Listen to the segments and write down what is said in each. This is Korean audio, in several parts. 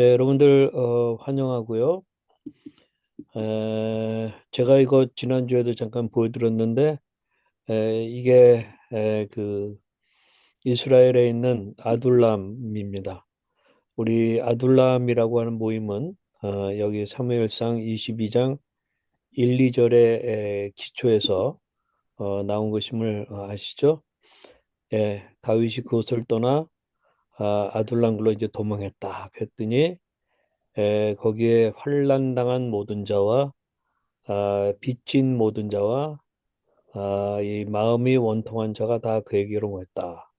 네, 여러분들 환영하고요. 제가 이거 지난주에도 잠깐 보여드렸는데 이게 그 이스라엘에 있는 아둘람입니다. 우리 아둘람이라고 하는 모임은 여기 사무엘상 22장 1, 2절의 기초에서 나온 것임을 아시죠? 예, 다윗이 그것을 떠나 아둘람굴로 이제 도망했다 했더니 거기에 환난 당한 모든 자와 빚진 모든 자와 이 마음이 원통한 자가 다 그에게로 모였다.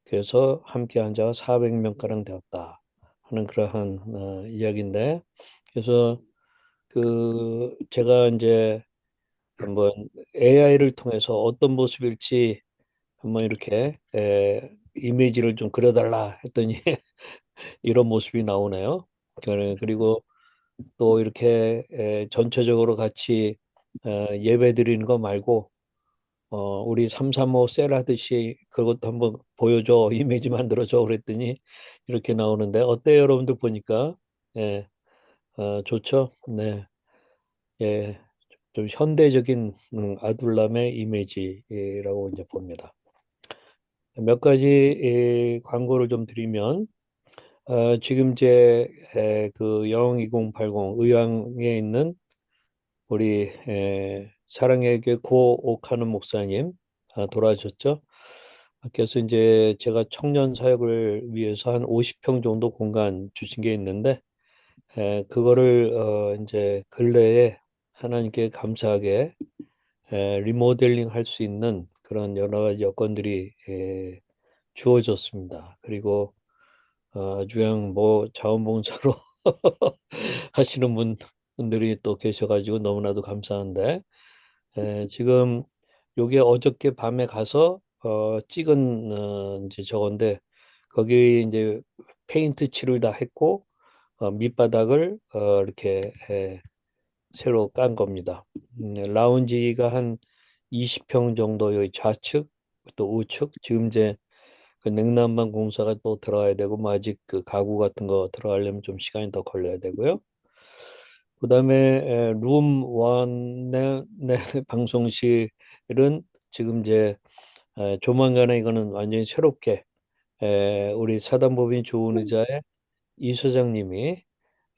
그래서 함께한 자가 400명가량 되었다 하는 그러한 이야기인데, 그래서 그 제가 이제 한번 AI를 통해서 어떤 모습일지 한번 이렇게 이미지를 좀 그려달라 했더니 이런 모습이 나오네요. 그리고 또 이렇게 전체적으로 같이 예배 드리는 거 말고 우리 335 셀 하듯이 그것도 한번 보여줘, 이미지 만들어줘 그랬더니 이렇게 나오는데 어때요, 여러분들 보니까? 예, 좋죠? 네, 예, 좀 현대적인 아둘람의 이미지라고 이제 봅니다. 몇 가지 광고를 좀 드리면 지금 이제 그 영 2080 의왕에 있는 우리 사랑의 교회 고옥하는 목사님 돌아가셨죠. 그래서 이제 제가 청년 사역을 위해서 한 50평 정도 공간 주신 게 있는데 그거를 이제 근래에 하나님께 감사하게 리모델링 할 수 있는 그런 여러 가지 여건들이 주어졌습니다. 그리고 주양 뭐 자원봉사로 하시는 분들이 또 계셔가지고 너무나도 감사한데 지금 요게 어저께 밤에 가서 찍은 이제 저건데 거기 이제 페인트 칠을 다 했고 밑바닥을 이렇게 새로 깐 겁니다. 라운지가 한 20평 정도 여기 좌측 또 우측 지금 이제 그 냉난방 공사가 또 들어가야 되고 뭐 아직 그 가구 같은 거 들어가려면 좀 시간이 더 걸려야 되고요. 그다음에 룸 원의 네, 방송실은 지금 이제 조만간에 이거는 완전히 새롭게 우리 사단법인 좋은 의자의 이 소장님이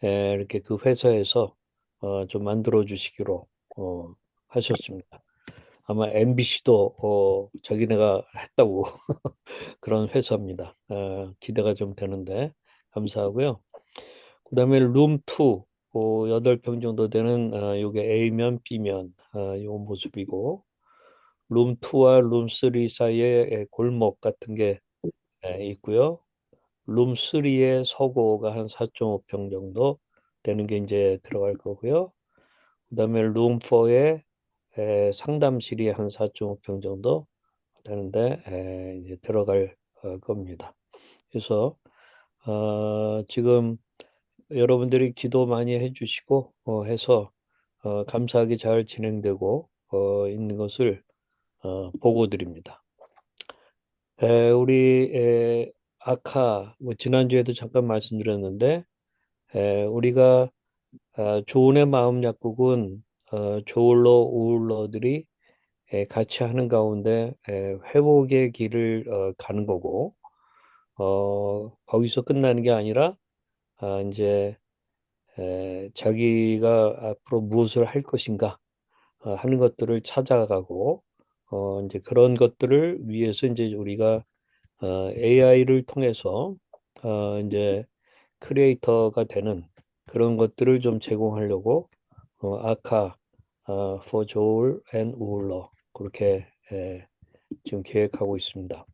이렇게 그 회사에서 좀 만들어 주시기로 하셨습니다. 아마 MBC도 자기네가 했다고 그런 회사입니다. 기대가 좀 되는데 감사하고요. 그다음에 룸2 8평 정도 되는 요게 A면 B면 요 모습이고 룸2와 룸3 사이에 골목 같은 게 있고요. 룸3의 서고가 한 4.5평 정도 되는 게 이제 들어갈 거고요. 그다음에 룸4에 상담실이 한 4.5평 정도 되는데 이제 들어갈 겁니다. 그래서 지금 여러분들이 기도 많이 해주시고 해서 감사하게 잘 진행되고 있는 것을 보고 드립니다. 우리 아카 뭐 지난주에도 잠깐 말씀드렸는데 우리가 조은의 마음 약국은 조울러 우울러들이 같이 하는 가운데 회복의 길을 가는 거고 거기서 끝나는 게 아니라 이제 자기가 앞으로 무엇을 할 것인가 하는 것들을 찾아가고 이제 그런 것들을 위해서 이제 우리가 AI를 통해서 이제 크리에이터가 되는 그런 것들을 좀 제공하려고 아카 for Joel and Uller 그렇게 지금 계획하고 있습니다.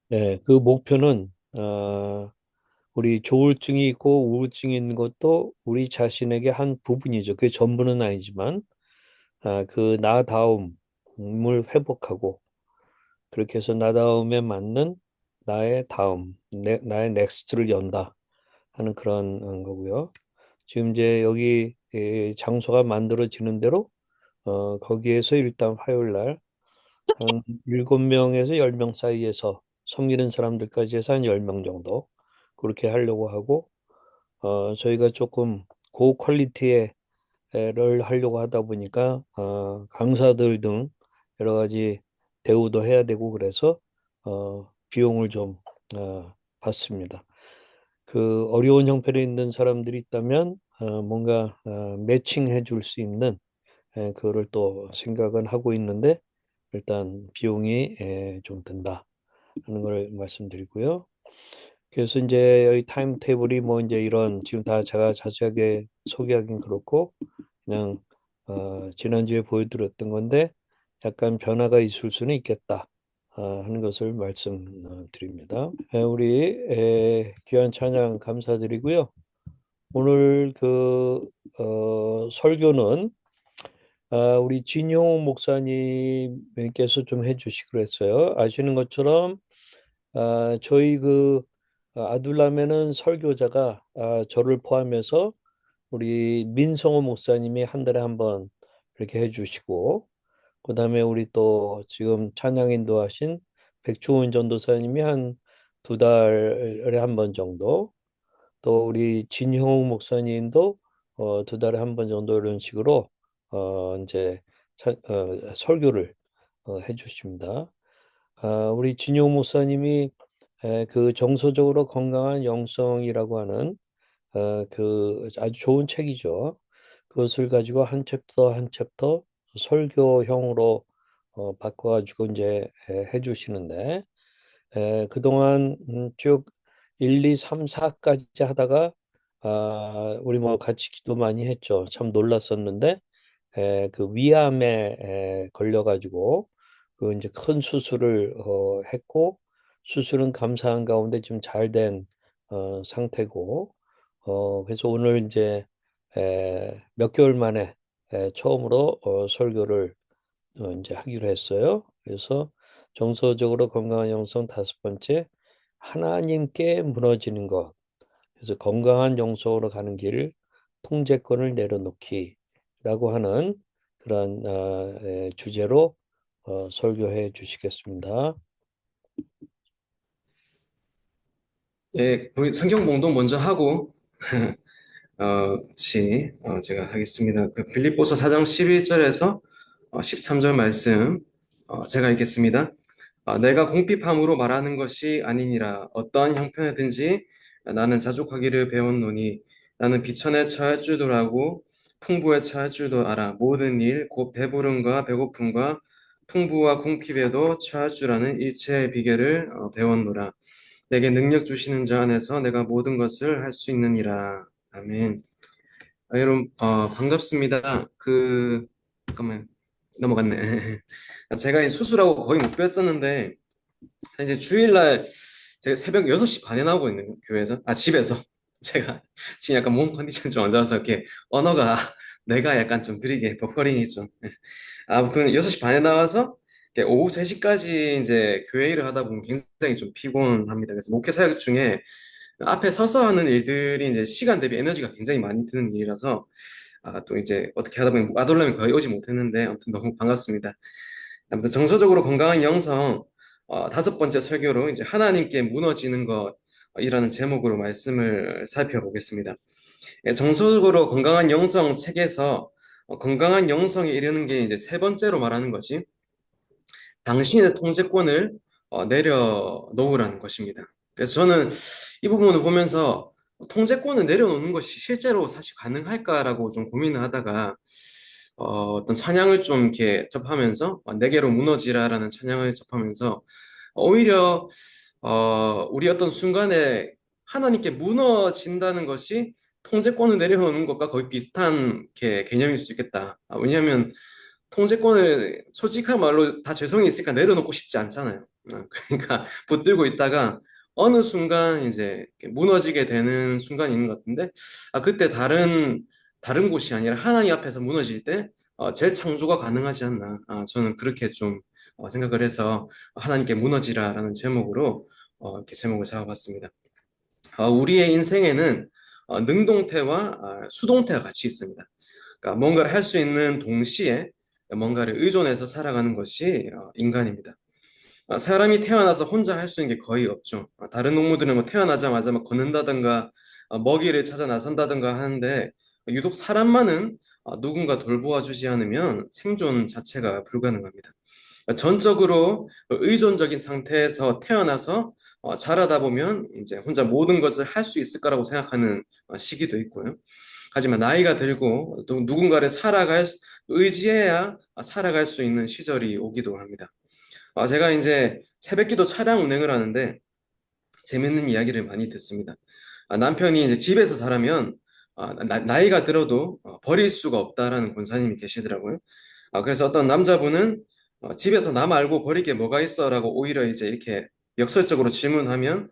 그 목표는 우리 조울증이 있고 우울증이 있는 것도 우리 자신에게 한 부분이죠. 그게 전부는 아니지만 그 나다움을 회복하고 그렇게 해서 나다움에 맞는 나의 다음, 나의 넥스트를 연다 하는 그런 거고요. 지금 이제 여기 장소가 만들어지는 대로 거기에서 일단 화요일 날 한 7명에서 10명 사이에서 섬기는 사람들까지 해서 한 10명 정도 그렇게 하려고 하고 저희가 조금 고퀄리티의 를 하려고 하다 보니까 강사들 등 여러 가지 대우도 해야 되고 그래서 비용을 좀 받습니다. 그 어려운 형편에 있는 사람들이 있다면 뭔가 매칭해 줄 수 있는 그거를 또 생각은 하고 있는데 일단 비용이 좀 든다 하는 걸 말씀드리고요. 그래서 이제 여기 타임 테이블이 뭐 이제 이런 지금 다 제가 자세하게 소개하긴 그렇고 그냥 지난주에 보여드렸던 건데 약간 변화가 있을 수는 있겠다 하는 것을 말씀드립니다. 우리 귀한 찬양 감사드리고요. 오늘 그 설교는 우리 진용 목사님께서 좀 해주시기로 했어요. 아시는 것처럼 저희 그 아둘람에는 설교자가 저를 포함해서 우리 민성호 목사님이 한 달에 한 번 이렇게 해주시고 그다음에 우리 또 지금 찬양 인도하신 백주훈 전도사님이 한 두 달에 한 번 정도 또 우리 진형욱 목사님도 두 달에 한 번 정도 이런 식으로 이제 설교를 해주십니다. 우리 진용욱 목사님이 그 정서적으로 건강한 영성이라고 하는 그 아주 좋은 책이죠. 그것을 가지고 한 챕터 한 챕터 설교형으로 바꿔가지고 이제 해주시는데 그동안 쭉 1, 2, 3, 4까지 하다가 우리 뭐 같이 기도 많이 했죠. 참 놀랐었는데 그 위암에 걸려가지고 그 이제 큰 수술을 했고 수술은 감사한 가운데 지금 잘 된 상태고 그래서 오늘 이제 몇 개월 만에 처음으로 설교를 이제 하기로 했어요. 그래서 정서적으로 건강한 영성 다섯 번째 하나님께 무너지는 것. 그래서 건강한 영성으로 가는 길 통제권을 내려놓기라고 하는 그런 주제로 설교해 주시겠습니다. 예, 우리 성경 봉독 먼저 하고, 제가 하겠습니다. 그 빌립보서 4장 11절에서 13절 말씀, 제가 읽겠습니다. 내가 공핍함으로 말하는 것이 아니니라. 어떠한 형편이든지 나는 자족하기를 배웠노니 나는 비천에 처할 줄도 알고 풍부에 처할 줄도 알아. 모든 일, 곧 배부름과 배고픔과 풍부와 궁핍에도 처할 줄 아는 일체의 비결을 배웠노라. 내게 능력 주시는 자 안에서 내가 모든 것을 할 수 있느니라. 아멘. 여러분, 반갑습니다. 잠깐만, 넘어갔네. 제가 이 수술하고 거의 못 뵀었는데, 이제 주일날 제가 새벽 6시 반에 나오고 있는 교회에서, 집에서. 제가 지금 약간 몸 컨디션이 좀 안 좋아서 이렇게 언어가 내가 약간 좀 느리게 버퍼링이 좀. 아무튼 6시 반에 나와서 이렇게 오후 3시까지 이제 교회 일을 하다 보면 굉장히 좀 피곤합니다. 그래서 목회 사역 중에 앞에 서서 하는 일들이 이제 시간 대비 에너지가 굉장히 많이 드는 일이라서 또 이제 어떻게 하다 보니 아돌람이 거의 오지 못했는데 아무튼 너무 반갑습니다. 아무튼 정서적으로 건강한 영성 다섯 번째 설교로 이제 하나님께 무너지는 것이라는 제목으로 말씀을 살펴보겠습니다. 정서적으로 건강한 영성 책에서 건강한 영성에 이르는 게 이제 세 번째로 말하는 것이 당신의 통제권을 내려놓으라는 것입니다. 그래서 저는 이 부분을 보면서 통제권을 내려놓는 것이 실제로 사실 가능할까라고 좀 고민을 하다가 어떤 찬양을 좀 이렇게 접하면서 내게로 무너지라라는 찬양을 접하면서 오히려 우리 어떤 순간에 하나님께 무너진다는 것이 통제권을 내려놓는 것과 거의 비슷한 개념일 수 있겠다. 왜냐하면 통제권을 솔직한 말로 다 죄성이 있으니까 내려놓고 싶지 않잖아요. 그러니까 붙들고 있다가 어느 순간 이제 이렇게 무너지게 되는 순간이 있는 것 같은데 그때 다른 곳이 아니라 하나님 앞에서 무너질 때 재창조가 가능하지 않나. 저는 그렇게 좀 생각을 해서 하나님께 무너지라라는 제목으로 이렇게 제목을 잡아봤습니다. 우리의 인생에는 능동태와 수동태가 같이 있습니다. 그러니까 뭔가를 할 수 있는 동시에 뭔가를 의존해서 살아가는 것이 인간입니다. 사람이 태어나서 혼자 할 수 있는 게 거의 없죠. 다른 동물들은 뭐 태어나자마자 막 걷는다든가 먹이를 찾아 나선다든가 하는데 유독 사람만은 누군가 돌보아 주지 않으면 생존 자체가 불가능합니다. 전적으로 의존적인 상태에서 태어나서 자라다 보면 이제 혼자 모든 것을 할 수 있을 거라고 생각하는 시기도 있고요. 하지만 나이가 들고 또 누군가를 의지해야 살아갈 수 있는 시절이 오기도 합니다. 제가 이제 새벽기도 차량 운행을 하는데 재밌는 이야기를 많이 듣습니다. 남편이 이제 집에서 자라면 나이가 들어도 버릴 수가 없다라는 권사님이 계시더라고요. 그래서 어떤 남자분은 집에서 나 말고 버릴 게 뭐가 있어라고 오히려 이제 이렇게 역설적으로 질문하면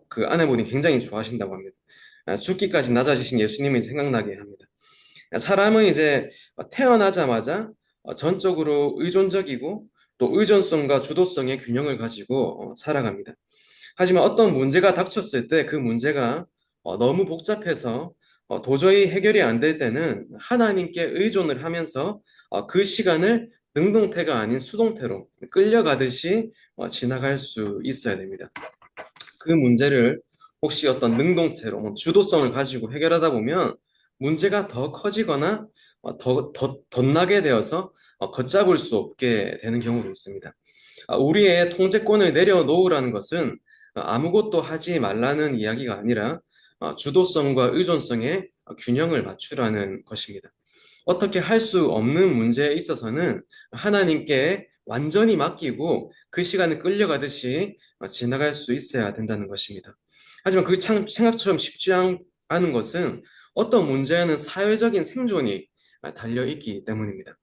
그 아내분이 굉장히 좋아하신다고 합니다. 죽기까지 낮아지신 예수님이 생각나게 합니다. 사람은 이제 태어나자마자 전적으로 의존적이고 또 의존성과 주도성의 균형을 가지고 살아갑니다. 하지만 어떤 문제가 닥쳤을 때 그 문제가 너무 복잡해서 도저히 해결이 안 될 때는 하나님께 의존을 하면서 그 시간을 능동태가 아닌 수동태로 끌려가듯이 지나갈 수 있어야 됩니다. 그 문제를 혹시 어떤 능동태로 뭐 주도성을 가지고 해결하다 보면 문제가 더 커지거나 더 덧나게 되어서 걷잡을 수 없게 되는 경우도 있습니다. 우리의 통제권을 내려놓으라는 것은 아무것도 하지 말라는 이야기가 아니라 주도성과 의존성의 균형을 맞추라는 것입니다. 어떻게 할 수 없는 문제에 있어서는 하나님께 완전히 맡기고 그 시간을 끌려가듯이 지나갈 수 있어야 된다는 것입니다. 하지만 그게 참 생각처럼 쉽지 않은 것은 어떤 문제에는 사회적인 생존이 달려 있기 때문입니다.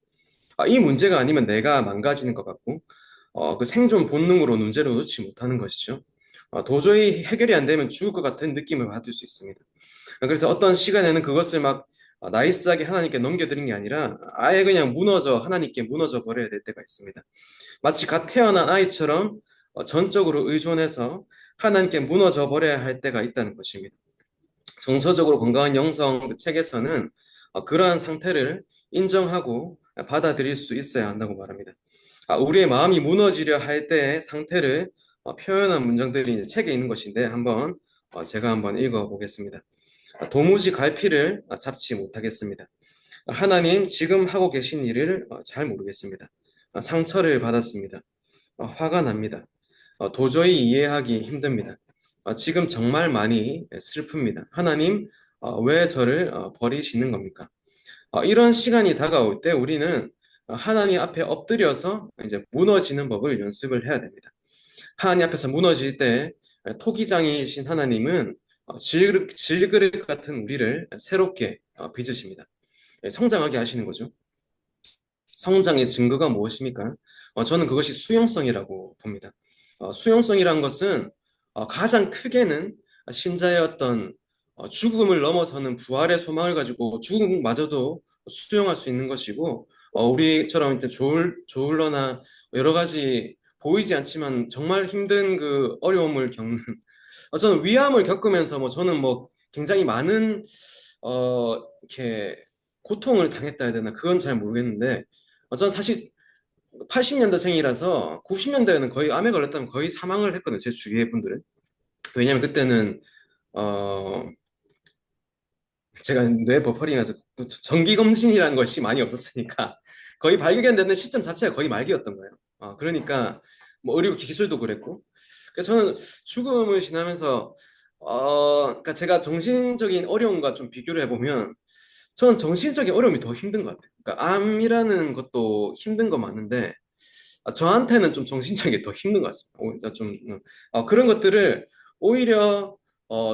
이 문제가 아니면 내가 망가지는 것 같고, 그 생존 본능으로 문제를 놓지 못하는 것이죠. 도저히 해결이 안 되면 죽을 것 같은 느낌을 받을 수 있습니다. 그래서 어떤 시간에는 그것을 막 나이스하게 하나님께 넘겨드린 게 아니라 아예 그냥 하나님께 무너져 버려야 될 때가 있습니다. 마치 갓 태어난 아이처럼 전적으로 의존해서 하나님께 무너져 버려야 할 때가 있다는 것입니다. 정서적으로 건강한 영성 그 책에서는 그러한 상태를 인정하고 받아들일 수 있어야 한다고 말합니다. 우리의 마음이 무너지려 할 때의 상태를 표현한 문장들이 이제 책에 있는 것인데 제가 한번 읽어보겠습니다. 도무지 갈피를 잡지 못하겠습니다. 하나님 지금 하고 계신 일을 잘 모르겠습니다. 상처를 받았습니다. 화가 납니다. 도저히 이해하기 힘듭니다. 지금 정말 많이 슬픕니다. 하나님, 왜 저를 버리시는 겁니까? 이런 시간이 다가올 때 우리는 하나님 앞에 엎드려서 이제 무너지는 법을 연습을 해야 됩니다. 하나님 앞에서 무너질 때 토기장이신 하나님은 질그릇 같은 우리를 새롭게 빚으십니다. 성장하게 하시는 거죠. 성장의 증거가 무엇입니까? 저는 그것이 수용성이라고 봅니다. 수용성이란 것은 가장 크게는 신자의 어떤 죽음을 넘어서는 부활의 소망을 가지고 죽음마저도 수용할 수 있는 것이고, 우리처럼 이제 조울러나 여러 가지 보이지 않지만 정말 힘든 그 어려움을 겪는, 저는 위암을 겪으면서 저는 굉장히 많은 이렇게 고통을 당했다 해야 되나 그건 잘 모르겠는데, 저는 사실 80년대생이라서 90년대에는 거의 암에 걸렸다면 거의 사망을 했거든요. 제 주위의 분들은. 왜냐면 그때는 어 제가 뇌 버퍼링해서 정기 검진이라는 것이 많이 없었으니까 거의 발견되는 시점 자체가 거의 말기였던 거예요. 그러니까 의료 기술도 그랬고. 그래서 저는 죽음을 지나면서 그러니까 제가 정신적인 어려움과 좀 비교를 해보면 저는 정신적인 어려움이 더 힘든 것 같아요. 그러니까 암이라는 것도 힘든 거 맞는데 저한테는 좀 정신적인 게 더 힘든 것 같습니다. 그런 것들을 오히려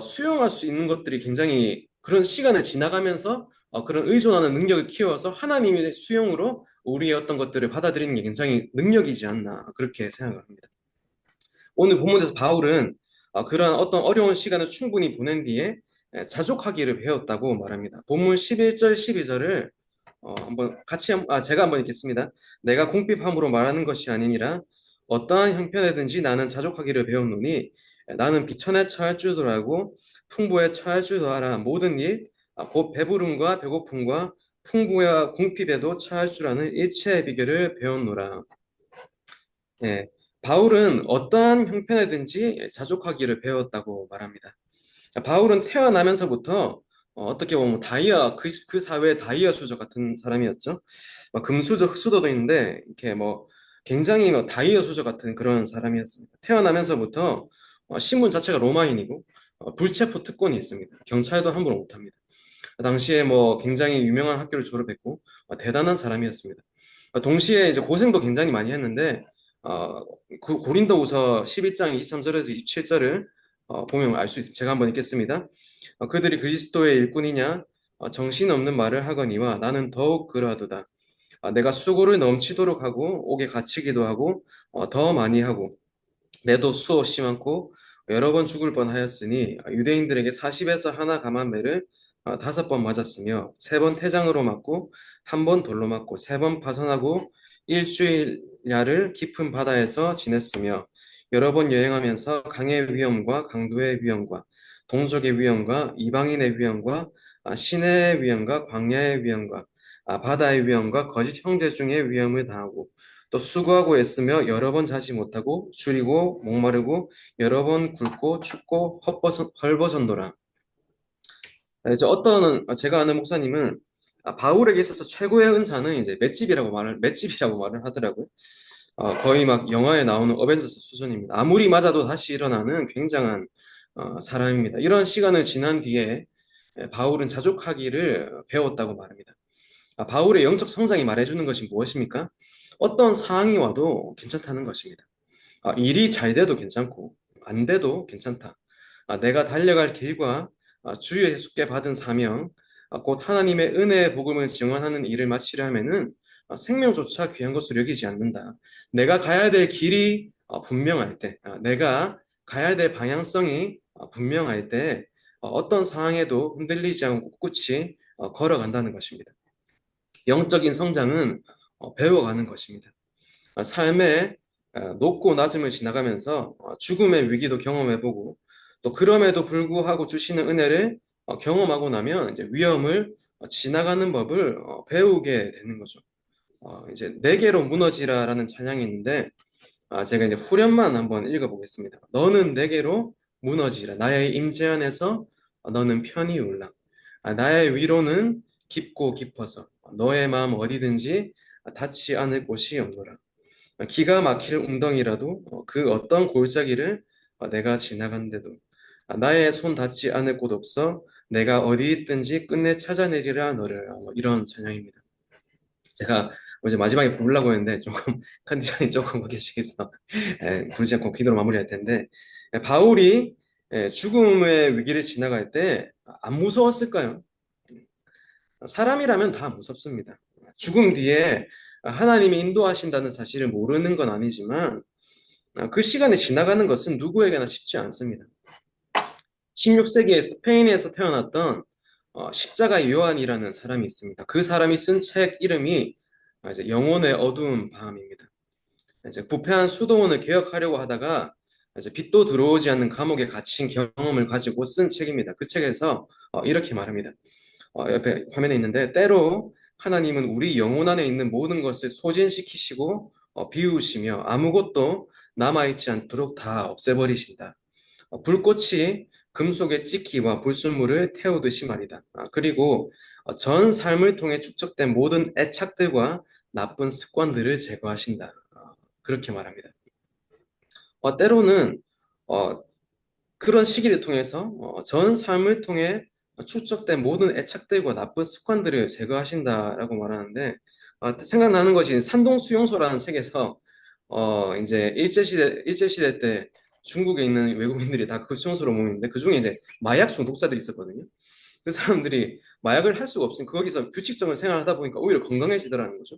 수용할 수 있는 것들이 굉장히 그런 시간을 지나가면서 그런 의존하는 능력을 키워서 하나님의 수용으로 우리의 어떤 것들을 받아들이는 게 굉장히 능력이지 않나 그렇게 생각을 합니다. 오늘 본문에서 바울은 그러한 어떤 어려운 시간을 충분히 보낸 뒤에 자족하기를 배웠다고 말합니다. 본문 11절, 12절을 제가 한번 읽겠습니다. 내가 궁핍함으로 말하는 것이 아니니라 어떠한 형편에든지 나는 자족하기를 배웠노니 나는 비천에 처할 줄도 알고 풍부에 처할 줄도 알아 모든 일 곧 배부름과 배고픔과 풍부와 궁핍에도 처할 줄 아는 일체의 비결을 배웠노라. 예. 바울은 어떠한 형편에든지 자족하기를 배웠다고 말합니다. 바울은 태어나면서부터 떻게 보면 다이아 그 사회의 다이아 수저 같은 사람이었죠. 금수저, 흑수저도 있는데 이렇게 뭐 굉장히 뭐 다이아 수저 같은 그런 사람이었습니다. 태어나면서부터 신분 자체가 로마인이고 불체포 특권이 있습니다. 경찰도 함부로 못합니다. 당시에 뭐 굉장히 유명한 학교를 졸업했고 대단한 사람이었습니다. 동시에 이제 고생도 굉장히 많이 했는데 고린도후서 11장 23절에서 27절을 보면 알 수 있습니다. 제가 한번 읽겠습니다. 그들이 그리스도의 일꾼이냐 정신없는 말을 하거니와 나는 더욱 그러하도다. 내가 수고를 넘치도록 하고 옥에 갇히기도 하고 더 많이 하고 내도 수없이 많고 여러 번 죽을 뻔하였으니 유대인들에게 40에서 하나 감한매를 5번 맞았으며 3번 태장으로 맞고 1번 돌로 맞고 3번 파선하고 일주일야를 깊은 바다에서 지냈으며 여러 번 여행하면서 강의 위험과 강도의 위험과 동족의 위험과 이방인의 위험과 시내의 위험과 광야의 위험과 바다의 위험과 거짓 형제 중의 위험을 당하고 또 수고하고 애쓰며 여러 번 자지 못하고 줄이고 목마르고 여러 번 굶고 춥고 헐벗었노라. 이제 어떤 제가 아는 목사님은 바울에게 있어서 최고의 은사는 이제 맷집이라고 말을 하더라고요. 거의 막 영화에 나오는 어벤져스 수준입니다. 아무리 맞아도 다시 일어나는 굉장한 사람입니다. 이런 시간을 지난 뒤에 바울은 자족하기를 배웠다고 말합니다. 바울의 영적 성장이 말해주는 것이 무엇입니까? 어떤 상황이 와도 괜찮다는 것입니다. 일이 잘 돼도 괜찮고 안 돼도 괜찮다. 내가 달려갈 길과 주의 예수께 받은 사명, 곧 하나님의 은혜의 복음을 증언하는 일을 마치려 하면은 생명조차 귀한 것으로 여기지 않는다. 내가 가야 될 길이 분명할 때, 내가 가야 될 방향성이 분명할 때 어떤 상황에도 흔들리지 않고 꿋꿋이 걸어간다는 것입니다. 영적인 성장은 배워가는 것입니다. 삶의 높고 낮음을 지나가면서 죽음의 위기도 경험해보고 또 그럼에도 불구하고 주시는 은혜를 경험하고 나면 이제 위험을 지나가는 법을 배우게 되는 거죠. 이제 내게로 무너지라라는 찬양이 있는데 제가 이제 후렴만 한번 읽어보겠습니다. 너는 내게로 무너지라 나의 임재 안에서 너는 편히 울라. 나의 위로는 깊고 깊어서 너의 마음 어디든지 닿지 않을 곳이 없노라. 기가 막힐 웅덩이라도 그 어떤 골짜기를 내가 지나간대도 나의 손 닿지 않을 곳 없어 내가 어디 있든지 끝내 찾아내리라 너를 이런 찬양입니다. 제가 이제 마지막에 부르려고 했는데 조금 컨디션이 조금 계시겠어 부르지 않고 기도로 마무리할 텐데 바울이 죽음의 위기를 지나갈 때 안 무서웠을까요? 사람이라면 다 무섭습니다. 죽음 뒤에 하나님이 인도하신다는 사실을 모르는 건 아니지만 그 시간이 지나가는 것은 누구에게나 쉽지 않습니다. 16세기에 스페인에서 태어났던 십자가 요한이라는 사람이 있습니다. 그 사람이 쓴 책 이름이 이제 영혼의 어두운 밤입니다. 이제 부패한 수도원을 개혁하려고 하다가 이제 빛도 들어오지 않는 감옥에 갇힌 경험을 가지고 쓴 책입니다. 그 책에서 이렇게 말합니다. 옆에 화면에 있는데 때로 하나님은 우리 영혼 안에 있는 모든 것을 소진시키시고 비우시며 아무것도 남아있지 않도록 다 없애버리신다. 불꽃이 금속의 찌기와 불순물을 태우듯이 말이다. 그리고 전 삶을 통해 축적된 모든 애착들과 나쁜 습관들을 제거하신다. 그렇게 말합니다. 때로는 어, 그런 시기를 통해서 전 삶을 통해 축적된 모든 애착들과 나쁜 습관들을 제거하신다라고 말하는데 생각나는 것이 산동수용소라는 책에서 이제 일제시대 때 중국에 있는 외국인들이 다 그 수용소로 모이는데 그중에 이제 마약 중독자들이 있었거든요. 그 사람들이 마약을 할 수가 없으니까 거기서 규칙적으로 생활하다 보니까 오히려 건강해지더라는 거죠.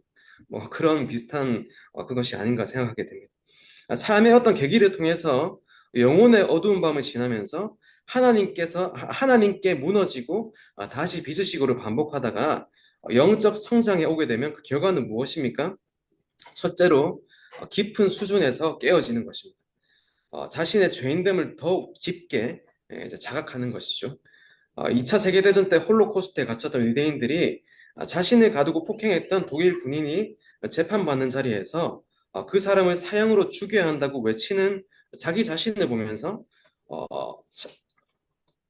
뭐 그런 비슷한 그것이 아닌가 생각하게 됩니다. 삶의 어떤 계기를 통해서 영혼의 어두운 밤을 지나면서 하나님께 무너지고 다시 빚으시고를 반복하다가 영적 성장에 오게 되면 그 결과는 무엇입니까? 첫째로 깊은 수준에서 깨어지는 것입니다. 자신의 죄인됨을 더욱 깊게 이제 자각하는 것이죠. 2차 세계대전 때 홀로코스트에 갇혔던 유대인들이 자신을 가두고 폭행했던 독일 군인이 재판받는 자리에서 그 사람을 사형으로 죽여야 한다고 외치는 자기 자신을 보면서 어,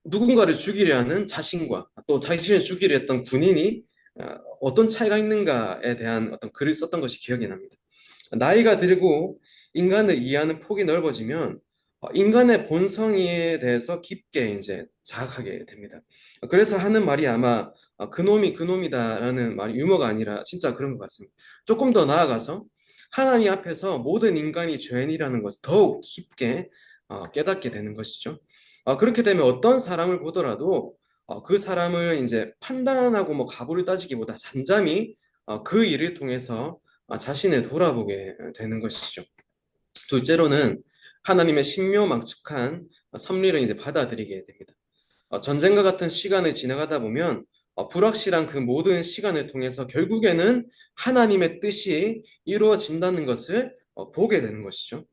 누군가를 죽이려 하는 자신과 또 자신을 죽이려 했던 군인이 어, 어떤 차이가 있는가에 대한 어떤 글을 썼던 것이 기억이 납니다. 나이가 들고 인간을 이해하는 폭이 넓어지면 인간의 본성에 대해서 깊게 이제 자각하게 됩니다. 그래서 하는 말이 아마 그놈이 그놈이다라는 말이 유머가 아니라 진짜 그런 것 같습니다. 조금 더 나아가서 하나님 앞에서 모든 인간이 죄인이라는 것을 더욱 깊게 깨닫게 되는 것이죠. 그렇게 되면 어떤 사람을 보더라도 그 사람을 이제 판단하고 뭐 가부를 따지기보다 잠잠히 그 일을 통해서 자신을 돌아보게 되는 것이죠. 둘째로는 하나님의 신묘막측한 섭리를 이제 받아들이게 됩니다. 전쟁과 같은 시간을 지나가다 보면 불확실한 그 모든 시간을 통해서 결국에는 하나님의 뜻이 이루어진다는 것을 보게 되는 것이죠.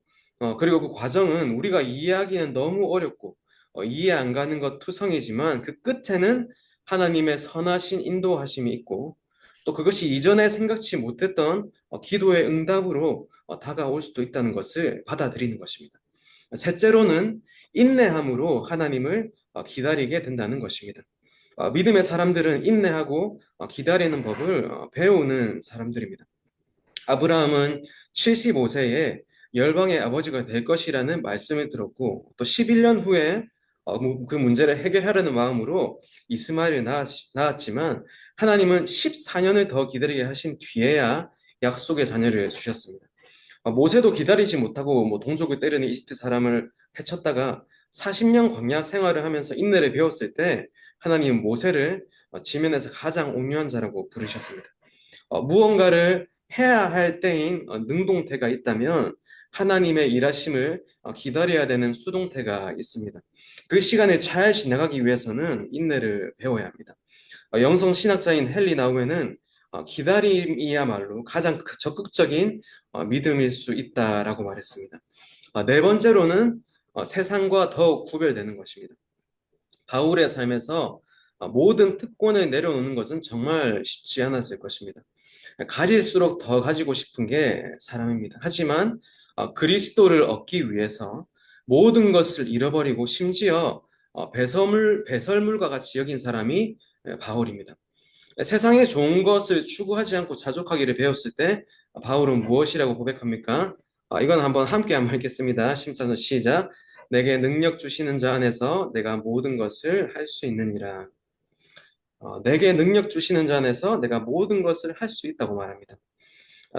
그리고 그 과정은 우리가 이해하기는 너무 어렵고 이해 안 가는 것 투성이지만 그 끝에는 하나님의 선하신 인도하심이 있고 또 그것이 이전에 생각지 못했던 기도의 응답으로 다가올 수도 있다는 것을 받아들이는 것입니다. 셋째로는 인내함으로 하나님을 기다리게 된다는 것입니다. 믿음의 사람들은 인내하고 기다리는 법을 배우는 사람들입니다. 아브라함은 75세에 열방의 아버지가 될 것이라는 말씀을 들었고 또 11년 후에 그 문제를 해결하려는 마음으로 이스마엘을 낳았지만 하나님은 14년을 더 기다리게 하신 뒤에야 약속의 자녀를 주셨습니다. 모세도 기다리지 못하고 뭐 동족을 때리는 이집트 사람을 해쳤다가 40년 광야 생활을 하면서 인내를 배웠을 때 하나님은 모세를 지면에서 가장 온유한 자라고 부르셨습니다. 무언가를 해야 할 때인 능동태가 있다면 하나님의 일하심을 기다려야 되는 수동태가 있습니다. 그 시간을 잘 지나가기 위해서는 인내를 배워야 합니다. 영성 신학자인 헨리 나우에는 기다림이야말로 가장 적극적인 믿음일 수 있다라고 말했습니다. 네 번째로는 세상과 더욱 구별되는 것입니다. 바울의 삶에서 모든 특권을 내려놓는 것은 정말 쉽지 않았을 것입니다. 가질수록 더 가지고 싶은 게 사람입니다. 하지만 그리스도를 얻기 위해서 모든 것을 잃어버리고 심지어 배설물과 같이 여긴 사람이 바울입니다. 세상에 좋은 것을 추구하지 않고 자족하기를 배웠을 때 바울은 무엇이라고 고백합니까? 이건 함께 한번 읽겠습니다. 심사는 시작. 내게 능력 주시는 자 안에서 내가 모든 것을 할 수 있느니라. 내게 능력 주시는 자 안에서 내가 모든 것을 할 수 있다고 말합니다.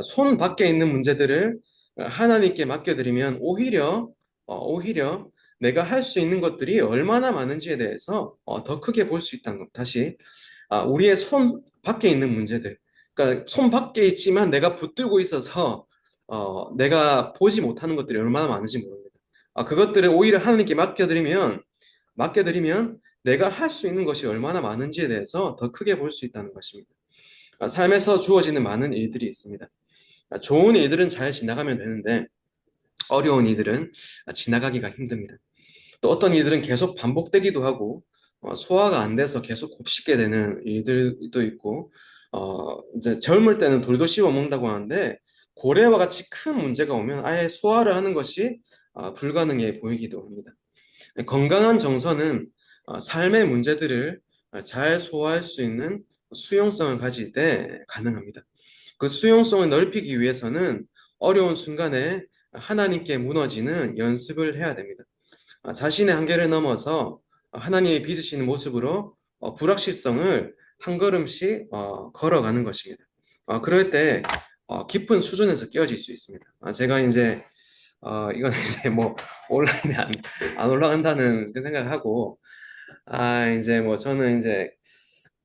손 밖에 있는 문제들을 하나님께 맡겨드리면 오히려 내가 할 수 있는 것들이 얼마나 많은지에 대해서 더 크게 볼 수 있다는 것. 다시 우리의 손 밖에 있는 문제들, 그러니까 손 밖에 있지만 내가 붙들고 있어서 내가 보지 못하는 것들이 얼마나 많은지 모릅니다. 그것들을 오히려 하나님께 맡겨드리면 내가 할 수 있는 것이 얼마나 많은지에 대해서 더 크게 볼 수 있다는 것입니다. 삶에서 주어지는 많은 일들이 있습니다. 좋은 일들은 잘 지나가면 되는데 어려운 일들은 지나가기가 힘듭니다. 또 어떤 일들은 계속 반복되기도 하고 소화가 안 돼서 계속 곱씹게 되는 일들도 있고 이제 젊을 때는 돌도 씹어 먹는다고 하는데 고래와 같이 큰 문제가 오면 아예 소화를 하는 것이 불가능해 보이기도 합니다. 건강한 정서는 삶의 문제들을 잘 소화할 수 있는 수용성을 가질 때 가능합니다. 그 수용성을 넓히기 위해서는 어려운 순간에 하나님께 무너지는 연습을 해야 됩니다. 자신의 한계를 넘어서 하나님이 빚으시는 모습으로 불확실성을 한 걸음씩 걸어가는 것입니다. 그럴 때 깊은 수준에서 깨어질 수 있습니다. 제가 이제 이건 이제 뭐 온라인에 안 올라간다는 그 생각을 하고 이제 뭐 저는 이제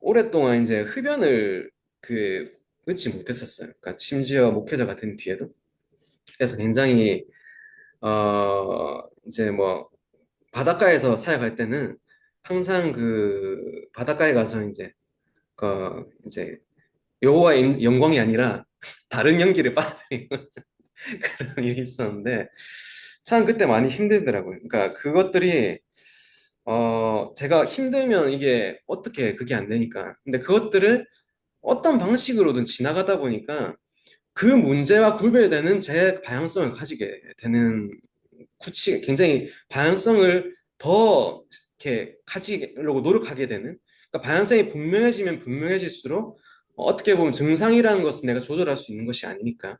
오랫동안 이제 흡연을 끊지 못했었어요. 그러니까 심지어 목회자가 된 뒤에도. 그래서 굉장히 이제 뭐 바닷가에서 사역할 때는 항상 그 바닷가에 가서 이제 여호와의 영광이 아니라 다른 연기를 빨아들이는 그런 일이 있었는데 참 그때 많이 힘들더라고요. 그러니까 그것들이 제가 힘들면 이게 어떻게 그게 안 되니까. 근데 그것들을 어떤 방식으로든 지나가다 보니까 그 문제와 구별되는 제 방향성을 가지게 되는 굉장히 방향성을 더 이렇게 가지려고 노력하게 되는 그러니까 방향성이 분명해지면 분명해질수록 어떻게 보면 증상이라는 것은 내가 조절할 수 있는 것이 아니니까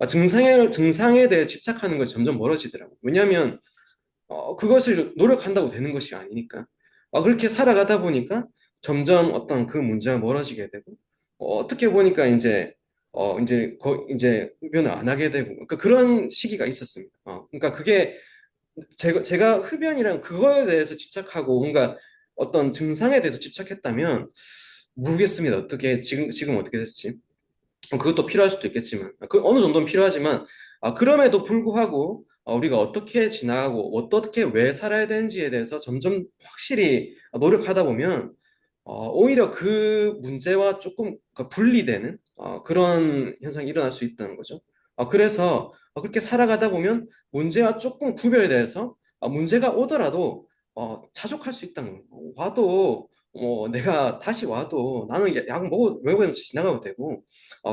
증상에 대해 집착하는 것이 점점 멀어지더라고. 왜냐하면 그것을 노력한다고 되는 것이 아니니까. 그렇게 살아가다 보니까 점점 어떤 그 문제가 멀어지게 되고, 어떻게 보니까 이제 흡연을 안 하게 되고, 그러니까 그런 시기가 있었습니다. 그러니까 그게 제가 흡연이랑 그거에 대해서 집착하고 뭔가 어떤 증상에 대해서 집착했다면 모르겠습니다. 지금 어떻게 됐을지. 그것도 필요할 수도 있겠지만, 어느 정도는 필요하지만, 그럼에도 불구하고, 우리가 어떻게 지나가고, 어떻게 왜 살아야 되는지에 대해서 점점 확실히 노력하다 보면, 오히려 그 문제와 조금 분리되는 그런 현상이 일어날 수 있다는 거죠. 그래서 그렇게 살아가다 보면 문제와 조금 구별돼서 문제가 오더라도 자족할 수 있다는 거예요. 와도 내가 다시 와도 나는 약 먹어 외국에서 지나가도 되고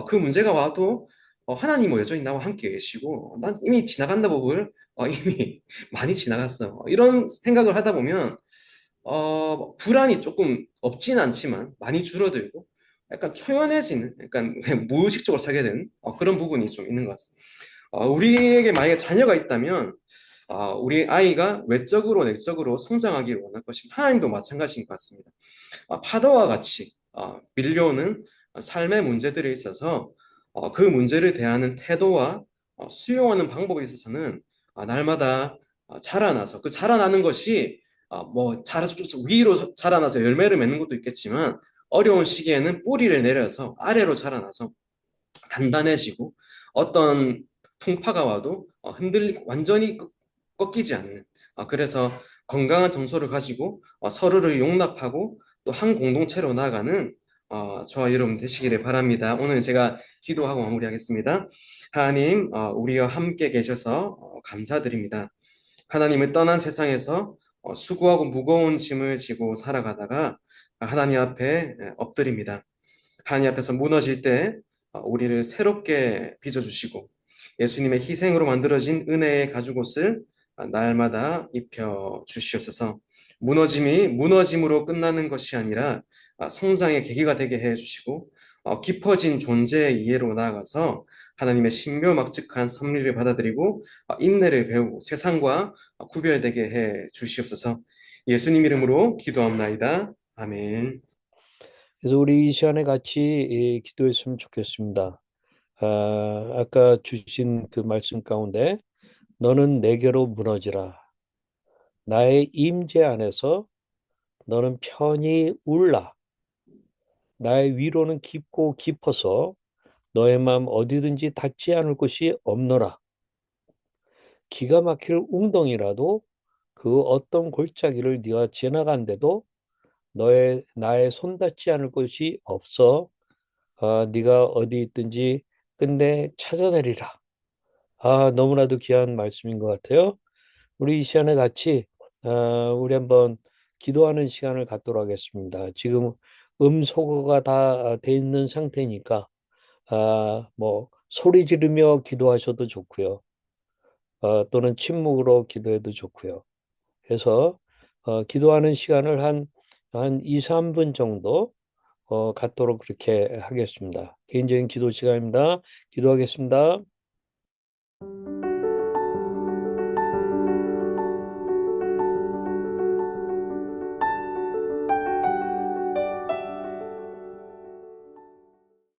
그 문제가 와도 하나님은 여전히 나와 함께 계시고 난 이미 지나간 법을 이미 많이 지나갔어. 이런 생각을 하다 보면 불안이 조금 없진 않지만 많이 줄어들고 약간 초연해지는, 약간 그냥 무의식적으로 살게 되는 그런 부분이 좀 있는 것 같습니다. 우리에게 만약에 자녀가 있다면 우리 아이가 외적으로 내적으로 성장하기를 원할 것이고 하나님도 마찬가지인 것 같습니다. 파도와 같이 밀려오는 삶의 문제들에 있어서 그 문제를 대하는 태도와 수용하는 방법에 있어서는 날마다 자라나서 그 자라나는 것이 뭐 자라서 위로 자라나서 열매를 맺는 것도 있겠지만 어려운 시기에는 뿌리를 내려서 아래로 자라나서 단단해지고 어떤 풍파가 와도 완전히 꺾이지 않는 그래서 건강한 정서를 가지고 서로를 용납하고 또 한 공동체로 나아가는 저와 여러분 되시기를 바랍니다. 오늘 제가 기도하고 마무리하겠습니다. 하나님, 우리와 함께 계셔서 감사드립니다. 하나님을 떠난 세상에서 수고하고 무거운 짐을 지고 살아가다가 하나님 앞에 엎드립니다. 하나님 앞에서 무너질 때 우리를 새롭게 빚어주시고 예수님의 희생으로 만들어진 은혜의 가죽옷을 날마다 입혀 주시옵소서. 무너짐이 무너짐으로 끝나는 것이 아니라 성장의 계기가 되게 해 주시고 깊어진 존재의 이해로 나아가서 하나님의 신묘막측한 섭리를 받아들이고 인내를 배우고 세상과 구별되게 해 주시옵소서. 예수님 이름으로 기도합나이다. 아멘. 그래서 우리 이 시간에 같이 기도했으면 좋겠습니다. 아까 주신 그 말씀 가운데 너는 내게로 무너지라. 나의 임재 안에서 너는 편히 울라. 나의 위로는 깊고 깊어서 너의 마음 어디든지 닿지 않을 곳이 없노라. 기가 막힐 웅덩이라도 그 어떤 골짜기를 네가 지나간데도 나의 손 닿지 않을 곳이 없어. 네가 어디 있든지 끝내 찾아내리라. 너무나도 귀한 말씀인 것 같아요. 우리 이 시간에 같이 우리 한번 기도하는 시간을 갖도록 하겠습니다. 지금 음소거가 다 돼 있는 상태니까 뭐 소리 지르며 기도하셔도 좋고요. 또는 침묵으로 기도해도 좋고요. 해서 기도하는 시간을 한 2, 3분 정도 갖도록 그렇게 하겠습니다. 개인적인 기도 시간입니다. 기도하겠습니다.